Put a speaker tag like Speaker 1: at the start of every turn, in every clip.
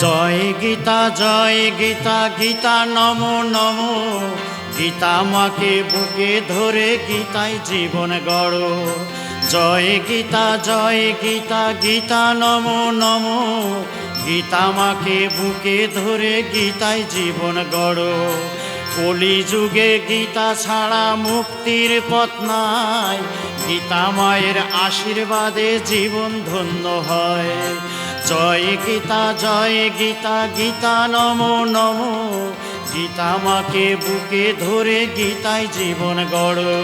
Speaker 1: জয় গীতা, জয় গীতা, গীতা নমো নমো। গীতা মাকে বুকে ধরে গীতায় জীবন গড়ো। জয় গীতা, জয় গীতা, গীতা নমো নমো। গীতা মাকে বুকে ধরে গীতায় জীবন গড়ো। কলিযুগে গীতা ছাড়া মুক্তির পথ নাই। গীতা মায়ের আশীর্বাদে জীবন ধন্য হয়। জয় গীতা, জয় গীতা, গীতা নমো নমো। গীতা মাকে বুকে ধরে গীতায় জীবন গড়ো।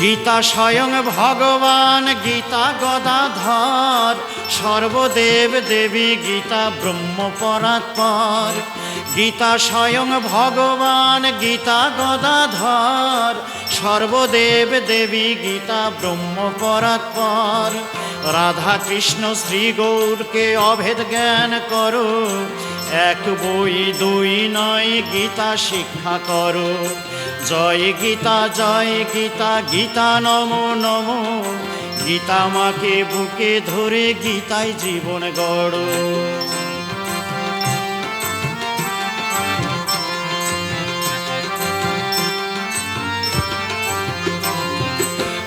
Speaker 1: গীতা স্বয়ং ভগবান, গীতা গদাধর। সর্বদেব দেবী গীতা ব্রহ্ম পরাৎপর। গীতা স্বয়ং ভগবান, গীতা গদাধর। সর্বদেব দেবী গীতা ব্রহ্ম পরাৎপর। রাধা কৃষ্ণ শ্রী গৌরকে অভেদ জ্ঞান করো। এক বই দুই নয়, গীতা শিক্ষা করো। জয় গীতা, জয় গীতা, গীতা নমো নমো। গীতা মাকে বুকে ধরে গীতায় জীবন গড়ো।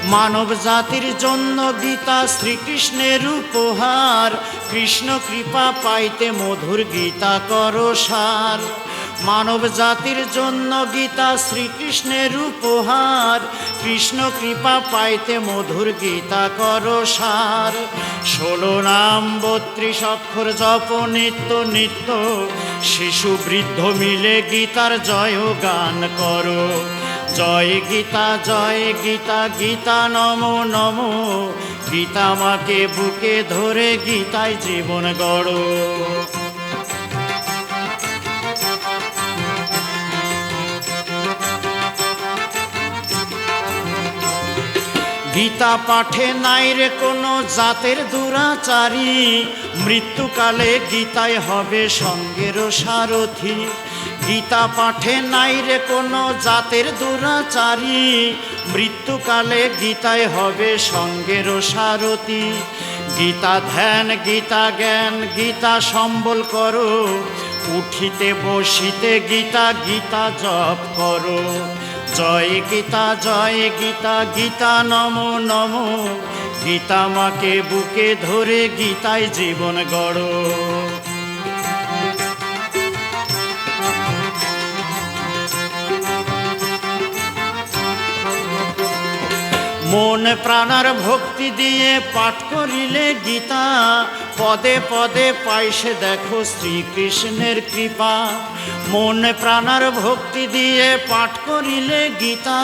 Speaker 1: মানব জাতির জন্য গীতা শ্রীকৃষ্ণের উপহার। কৃষ্ণ কৃপা পাইতে মধুর গীতা করো সার। মানব জাতির জন্য গীতা শ্রীকৃষ্ণের উপহার। কৃষ্ণ কৃপা পাইতে মধুর গীতা করো সার। 16 নাম 32 অক্ষর জপ নিত্য নিত্য। শিশু বৃদ্ধ মিলে গীতার জয় গান করো। জয় গীতা, জয় গীতা, গীতা নমো নমো। গীতা মাকে বুকে ধরে গীতায় জীবন গড়ো। গীতা পাঠে নাই রে কোনো জাতের দুরাচারী। মৃত্যুকালে গীতায় হবে সঙ্গের সারথি। গীতা পাঠে নাই রে কোনো জাতের দুরাচারী। মৃত্যুকালে গীতায় হবে সঙ্গের সারথি। গীতা ধ্যান, গীতা জ্ঞান, গীতা সম্বল করো। উঠিতে বসিতে গীতা, গীতা জপ করো। জয় গীতা, জয় গীতা, গীতা নমো নমো। গীতা মাকে বুকে ধরে গীতায় জীবন গড়ো। মন প্রাণার ভক্তি দিয়ে পাঠ করিলে গীতা। পদে পদে পাইসে দেখো শ্রীকৃষ্ণের কৃপা। মন প্রাণার ভক্তি দিয়ে পাঠ করিলে গীতা।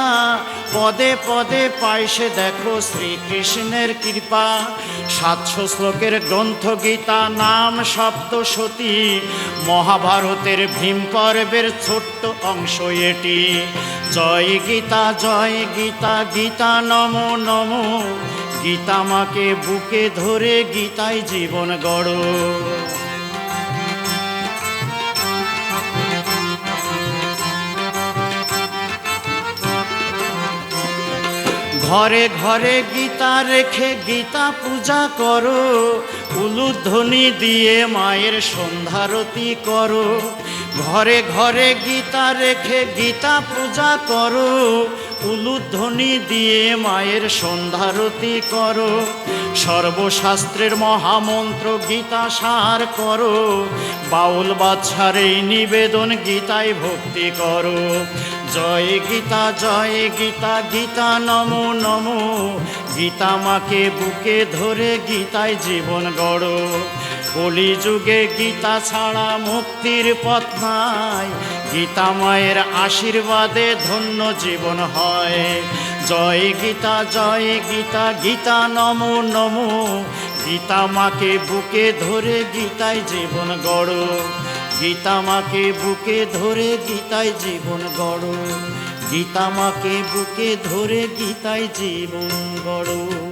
Speaker 1: পদে পদে পাইসে দেখো শ্রীকৃষ্ণের কৃপা। 700 শ্লোকের গ্রন্থ গীতা, নাম সপ্তশতী। মহাভারতের ভীম পর্বের ছোট্ট অংশ এটি। জয় গীতা, জয় গীতা, গীতা নমো নমো। গীতা মাকে বুকে ধরে গীতায় জীবন গড়ো। ঘরে ঘরে গীতা রেখে গীতা পূজা করো। উলুধ্বনি দিয়ে মায়ের সন্ধ্যারতি করো। ঘরে ঘরে গীতা রেখে গীতা পূজা করো। উলুধ্বনি দিয়ে মায়ের সন্ধ্যারতি করো। সর্বশাস্ত্রের মহামন্ত্র গীতা সার করো। বাউল বাদশার এই নিবেদন গীতায় ভক্তি করো। জয় গীতা, জয় গীতা, গীতা নমো নমো। গীতা মাকে বুকে ধরে গীতায় জীবন গড়ো। কলিযুগে গীতা ছাড়া মুক্তির পথ নাই। গীতা মায়ের আশীর্বাদে ধন্য জীবন হয়। জয় গীতা, জয় গীতা, গীতা নমো নমো। গীতা মাকে বুকে ধরে গীতায় জীবন গড়ো। গীতা মাকে বুকে ধরে গীতায় জীবন গড়ো। গীতা মাকে বুকে ধরে গীতায় জীবন গড়ো।